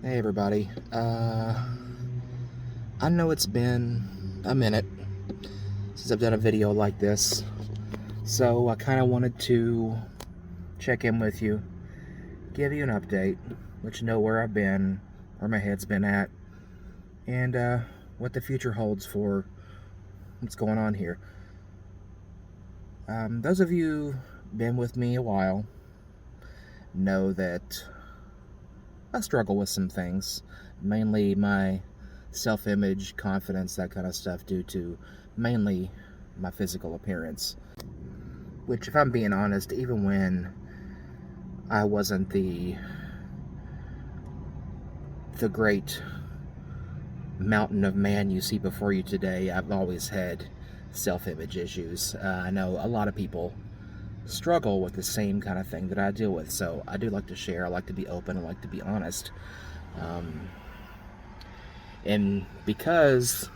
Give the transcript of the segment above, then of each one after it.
Hey everybody, I know it's been a minute since I've done a video like this, so I kind of wanted to check in with you, give you an update, let you know where I've been, where my head's been at, and what the future holds for what's going on here. Those of you been with me a while know that I struggle with some things, mainly my self-image, confidence, that kind of stuff, due to mainly my physical appearance. Which, if I'm being honest, even when I wasn't the great mountain of man you see before you today, I've always had self-image issues. I know a lot of people struggle with the same kind of thing that I deal with, so I do like to share. I like to be open. I like to be honest. And because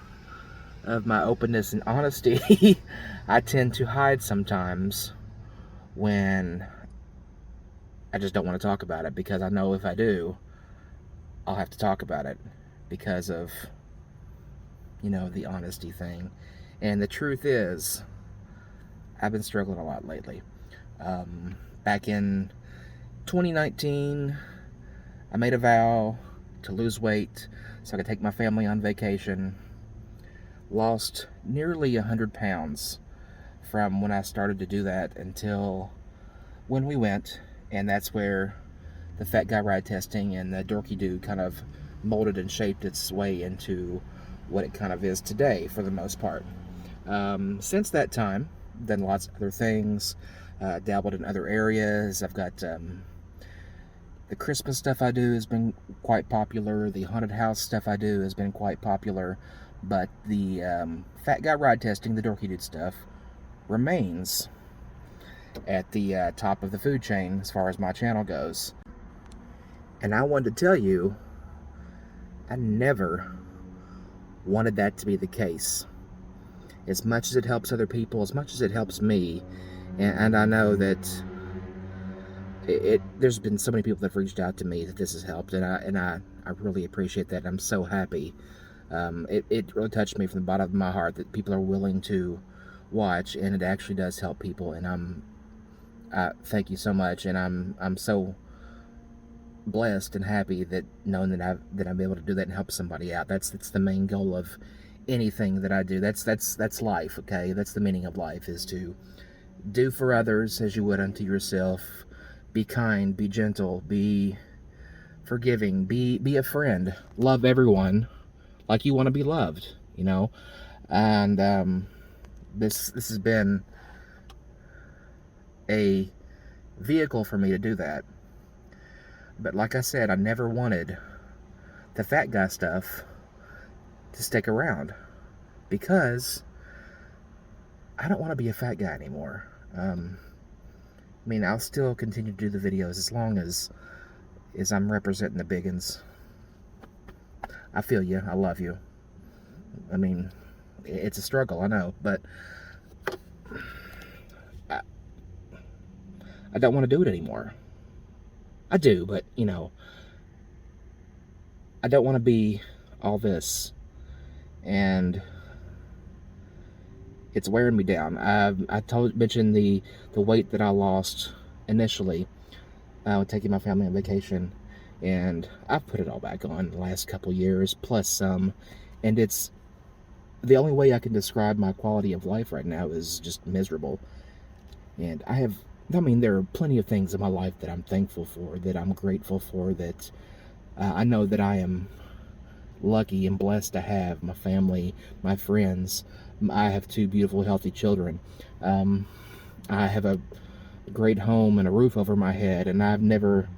of my openness and honesty, I tend to hide sometimes when I just don't want to talk about it, because I know if I do, I'll have to talk about it because of, the honesty thing. And the truth is, I've been struggling a lot lately. Back in 2019, I made a vow to lose weight so I could take my family on vacation. Lost nearly 100 pounds from when I started to do that until when we went, and that's where the fat guy ride testing and the DorkyDude kind of molded and shaped its way into what it kind of is today, for the most part. Since that time, done lots of other things, dabbled in other areas. I've got the Christmas stuff I do has been quite popular. The haunted house stuff I do has been quite popular. But the fat guy ride testing, the DorkyDude stuff, remains at the top of the food chain as far as my channel goes. And I wanted to tell you, I never wanted that to be the case. As much as it helps other people, as much as it helps me, and I know that there's been so many people that have reached out to me that this has helped, and I really appreciate that. I'm so happy. It really touched me from the bottom of my heart that people are willing to watch, and it actually does help people. And thank you so much, and I'm so blessed and happy that knowing that I'm able to do that and help somebody out. That's the main goal of anything that I do. That's life. Okay, that's the meaning of life, is to do for others as you would unto yourself. Be kind, be gentle, be forgiving, be a friend, love everyone like you want to be loved, and this has been a vehicle for me to do that. But like I said, I never wanted the fat guy stuff to stick around, because I don't want to be a fat guy anymore. I'll still continue to do the videos as long as I'm representing the biggins. I feel you. I love you. It's a struggle, I know, but I don't want to do it anymore. I do, but, I don't want to be all this, and it's wearing me down. I mentioned the weight that I lost initially taking my family on vacation, and I've put it all back on the last couple years, plus some, and it's the only way I can describe my quality of life right now is just miserable. And there are plenty of things in my life that I'm thankful for, that I'm grateful for, that I know that I am lucky and blessed to have: my family, my friends. I have 2 beautiful, healthy children. I have a great home and a roof over my head, and I've never,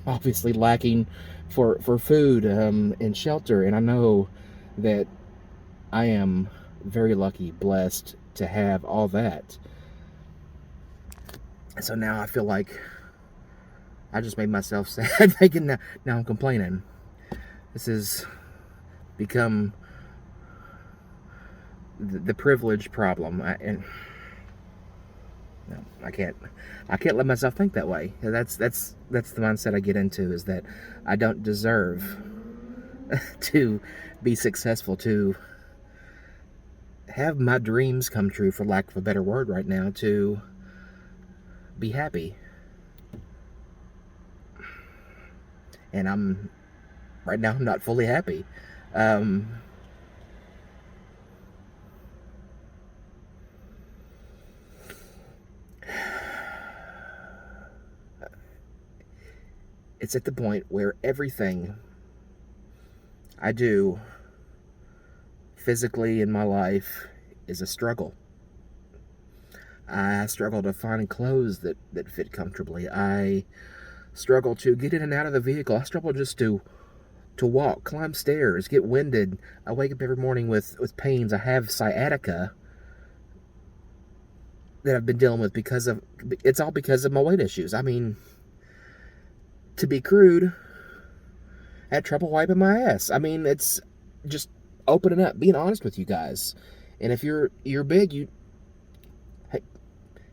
obviously, lacking for food and shelter. And I know that I am very lucky, blessed to have all that. So now I feel like I just made myself sad thinking now I'm complaining. This has become the privilege problem. No, I can't let myself think that way. That's the mindset I get into, is that I don't deserve to be successful, to have my dreams come true, for lack of a better word right now, to be happy. And right now I'm not fully happy. It's at the point where everything I do physically in my life is a struggle. I struggle to find clothes that fit comfortably. I struggle to get in and out of the vehicle. I struggle just to walk, climb stairs, get winded. I wake up every morning with pains. I have sciatica that I've been dealing with it's all because of my weight issues. I mean, to be crude, I had trouble wiping my ass. I mean, it's just opening up, being honest with you guys. And if you're big, hey,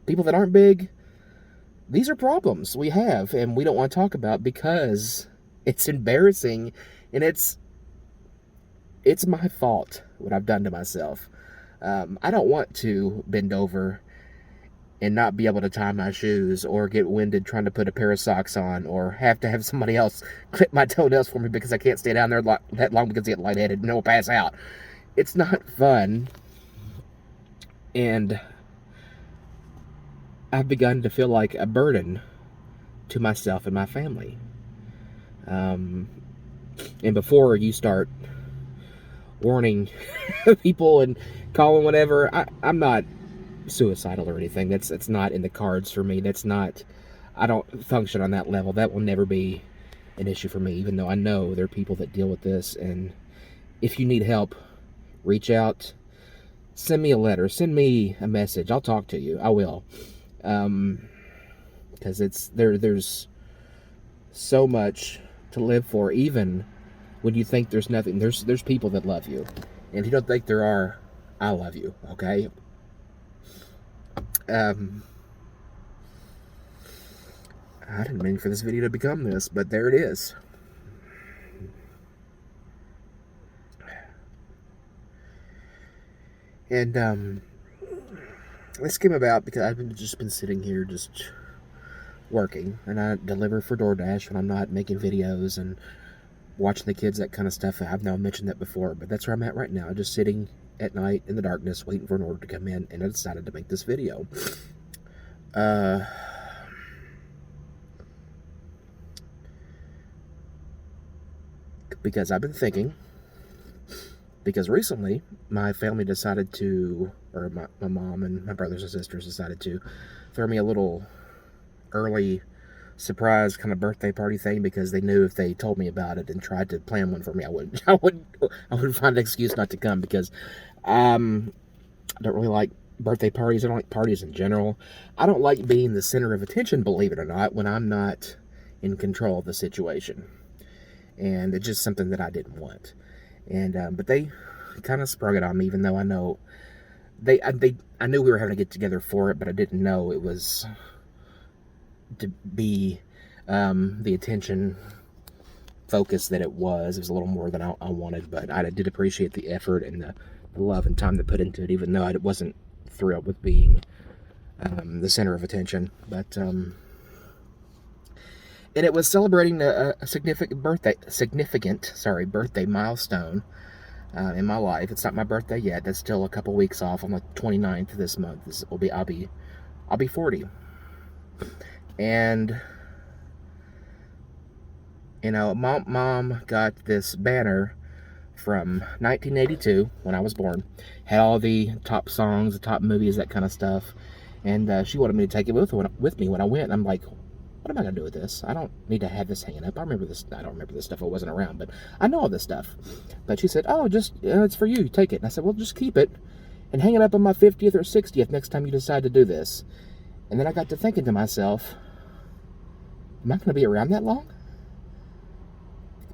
people that aren't big, these are problems we have, and we don't want to talk about because it's embarrassing, and it's my fault, what I've done to myself. I don't want to bend over and not be able to tie my shoes, or get winded trying to put a pair of socks on, or have to have somebody else clip my toenails for me because I can't stay down there that long because I get lightheaded and I'll pass out. It's not fun. And I've begun to feel like a burden to myself and my family. And before you start warning people and calling whatever, I'm not suicidal or anything. That's not in the cards for me. I don't function on that level. That will never be an issue for me, even though I know there are people that deal with this. And if you need help, reach out, send me a letter, send me a message. I'll talk to you. I will. Because there's so much to live for, even when you think there's nothing. There's people that love you. And if you don't think there are, I love you, okay? I didn't mean for this video to become this, but there it is. And this came about because I've just been sitting here just working, and I deliver for DoorDash when I'm not making videos and watching the kids, that kind of stuff. I've now mentioned that before, but that's where I'm at right now, just sitting at night in the darkness waiting for an order to come in, and I decided to make this video. Because I've been thinking, because recently my family decided to, or my mom and my brothers and sisters decided to throw me a little early surprise kind of birthday party thing, because they knew if they told me about it and tried to plan one for me, I would find an excuse not to come, because I don't really like birthday parties. I don't like parties in general. I don't like being the center of attention, believe it or not, when I'm not in control of the situation. And it's just something that I didn't want. And but they kind of sprung it on me, even though I know I knew we were having to get together for it, but I didn't know it was to be the attention focus that it was. It was a little more than I wanted, but I did appreciate the effort and the love and time they put into it, even though I wasn't thrilled with being the center of attention. But and it was celebrating a significant birthday milestone in my life. It's not my birthday yet. That's still a couple weeks off. On the 29th of this month, I'll be 40. And you know, mom got this banner from 1982 when I was born. Had all the top songs, the top movies, that kind of stuff. And she wanted me to take it with me when I went. And I'm like, what am I going to do with this? I don't need to have this hanging up. I don't remember this stuff. I wasn't around, but I know all this stuff. But she said, oh, just, it's for you. Take it. And I said, well, just keep it and hang it up on my 50th or 60th next time you decide to do this. And then I got to thinking to myself, am I going to be around that long?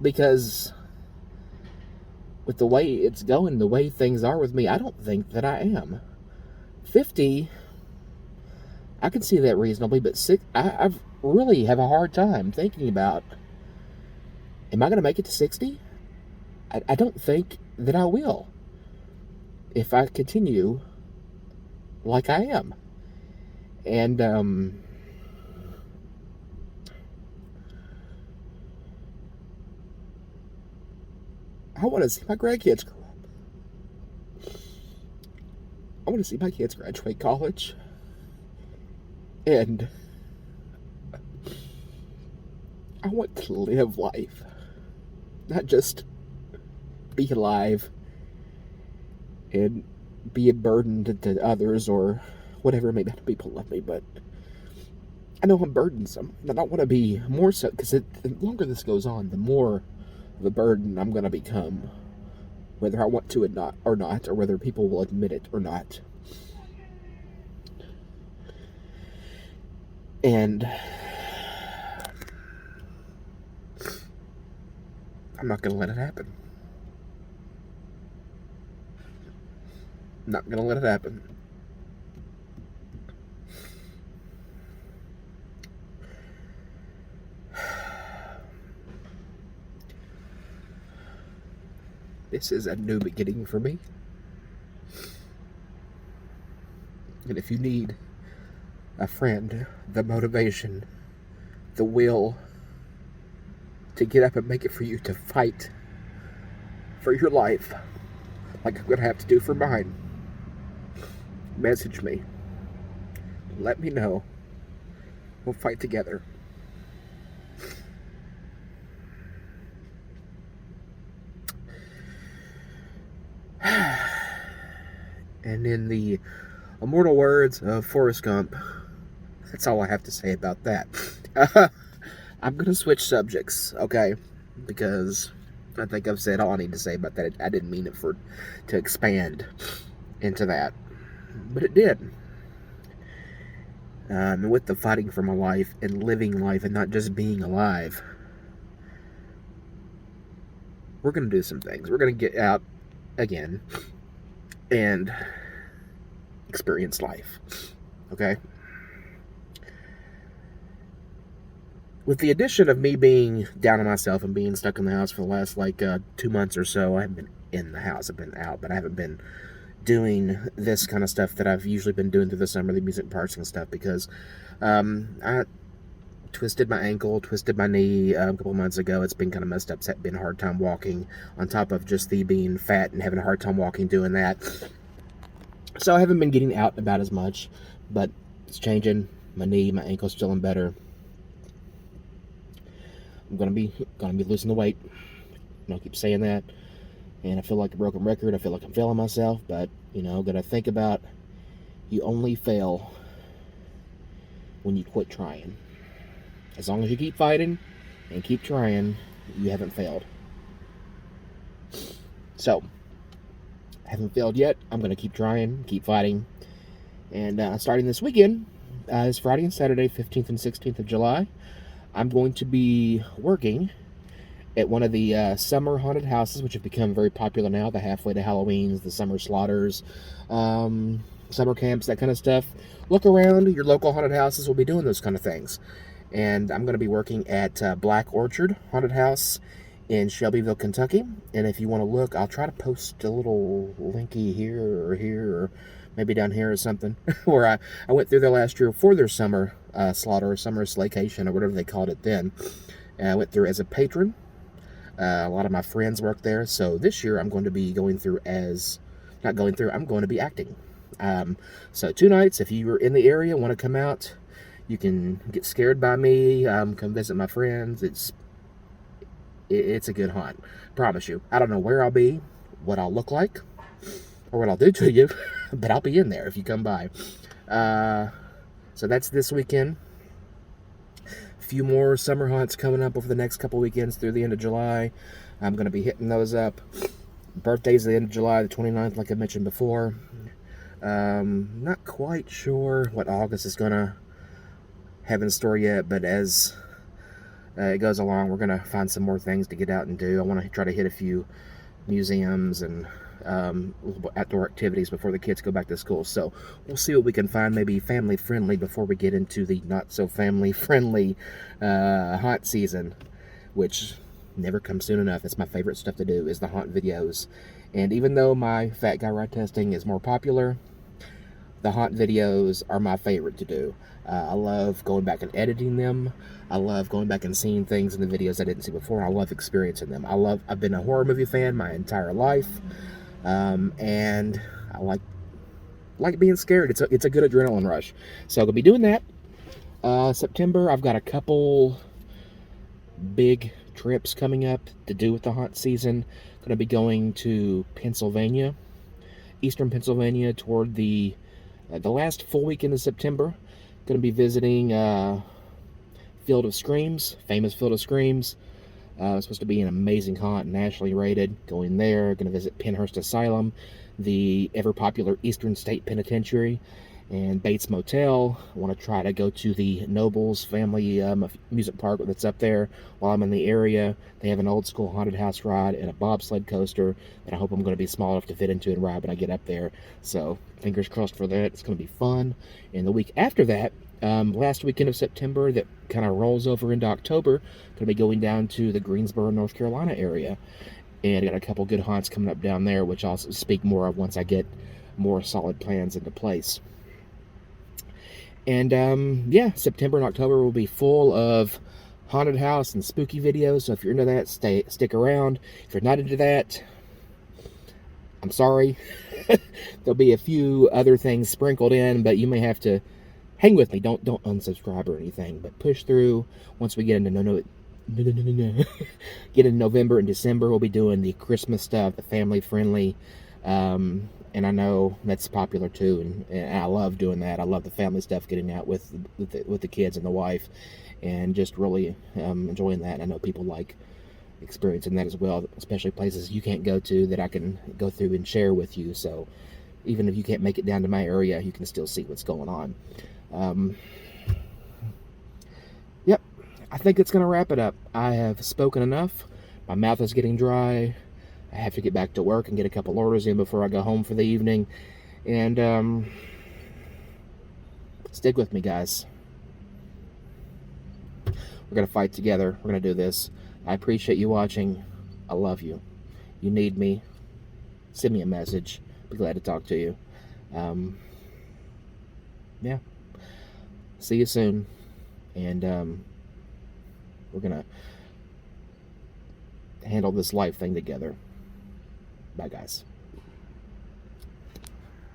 Because with the way it's going, the way things are with me, I don't think that I am. 50, I can see that reasonably, but I really have a hard time thinking about, am I going to make it to 60? I don't think that I will if I continue like I am. And, I want to see my grandkids grow up. I want to see my kids graduate college. And I want to live life, not just be alive and be a burden to others or whatever. Maybe other people love me, but I know I'm burdensome. I don't want to be more so, because the longer this goes on, the more of a burden I'm going to become, whether I want to or not, or whether people will admit it or not. And I'm not going to let it happen. I'm not going to let it happen. This is a new beginning for me. And if you need a friend, the motivation, the will to get up and make it for you, to fight for your life, like I'm going to have to do for mine, message me. Let me know. We'll fight together. And in the immortal words of Forrest Gump, that's all I have to say about that. I'm going to switch subjects, okay? Because I think I've said all I need to say about that. I didn't mean it to expand into that, but it did. And with the fighting for my life and living life and not just being alive, we're going to do some things. We're going to get out again and experience life, okay? With the addition of me being down on myself and being stuck in the house for the last 2 months or so, I haven't been in the house. I've been out, but I haven't been doing this kind of stuff that I've usually been doing through the summer, the music parks and stuff, because I twisted my ankle, twisted my knee a couple months ago. It's been kind of messed up. It's been a hard time walking, on top of just being fat and having a hard time walking doing that. So I haven't been getting out about as much, but it's changing. My knee, my ankle's feeling better. I'm gonna be losing the weight. I keep saying that, and I feel like a broken record. I feel like I'm failing myself, but gotta think about, you only fail when you quit trying. As long as you keep fighting and keep trying, you haven't failed. So, I haven't failed yet. I'm gonna keep trying, keep fighting, and starting this weekend, this Friday and Saturday, 15th and 16th of July. I'm going to be working at one of the summer haunted houses, which have become very popular now, the halfway to Halloweens, the summer slaughters, summer camps, that kind of stuff. Look around. Your local haunted houses will be doing those kind of things. And I'm going to be working at Black Orchard Haunted House in Shelbyville, Kentucky. And if you want to look, I'll try to post a little linky here, or maybe down here or something, where I went through there last year for their summer slaughter, or summer slaycation, or whatever they called it then. And I went through as a patron. A lot of my friends work there, so this year I'm going to be I'm going to be acting. So 2 nights, if you are in the area, want to come out, you can get scared by me, come visit my friends. It's a good haunt, promise you. I don't know where I'll be, what I'll look like, or what I'll do to you, but I'll be in there if you come by. So that's this weekend. A few more summer haunts coming up over the next couple weekends through the end of July. I'm going to be hitting those up. Birthday's the end of July, the 29th, like I mentioned before. Not quite sure what August is going to have in store yet, but as it goes along, we're going to find some more things to get out and do. I want to try to hit a few museums and outdoor activities before the kids go back to school. So we'll see what we can find, maybe family friendly, before we get into the not so family friendly haunt season, which never comes soon enough. It's my favorite stuff to do, is the haunt videos. And even though my Fat Guy Ride Testing is more popular, the haunt videos are my favorite to do. I love going back and editing them. I love going back and seeing things in the videos I didn't see before. I love experiencing them. I've been a horror movie fan my entire life, and I like being scared. It's a good adrenaline rush. So I'm gonna be doing that. September, I've got a couple big trips coming up to do with the haunt season. Gonna be going to Pennsylvania, eastern Pennsylvania, toward the last full weekend of September. Going to be visiting Field of Screams, famous Field of Screams. It's supposed to be an amazing haunt, nationally rated. Going there, going to visit Penhurst Asylum, the ever-popular Eastern State Penitentiary, and Bates Motel. I want to try to go to the Nobles family music park that's up there while I'm in the area. They have an old-school haunted house ride and a bobsled coaster that I hope I'm going to be small enough to fit into and ride when I get up there. So fingers crossed for that. It's going to be fun. And the week after that, last weekend of September, that kind of rolls over into October, going to be going down to the Greensboro, North Carolina area. And I got a couple good haunts coming up down there, which I'll speak more of once I get more solid plans into place. And yeah, September and October will be full of haunted house and spooky videos. So if you're into that, stick around. If you're not into that, I'm sorry. There'll be a few other things sprinkled in, but you may have to hang with me. Don't unsubscribe or anything, but push through. Once we get into get into November and December, we'll be doing the Christmas stuff, the family friendly. And I know that's popular too, and I love doing that. I love the family stuff, getting out with the kids and the wife, and just really enjoying that. I know people like experiencing that as well, especially places you can't go to that I can go through and share with you. So even if you can't make it down to my area, you can still see what's going on. Yep, I think it's going to wrap it up. I have spoken enough. My mouth is getting dry. I have to get back to work and get a couple orders in before I go home for the evening. And stick with me, guys. We're going to fight together. We're going to do this. I appreciate you watching. I love you. You need me, send me a message. Be glad to talk to you. Yeah. See you soon. And we're going to handle this life thing together. Bye, guys.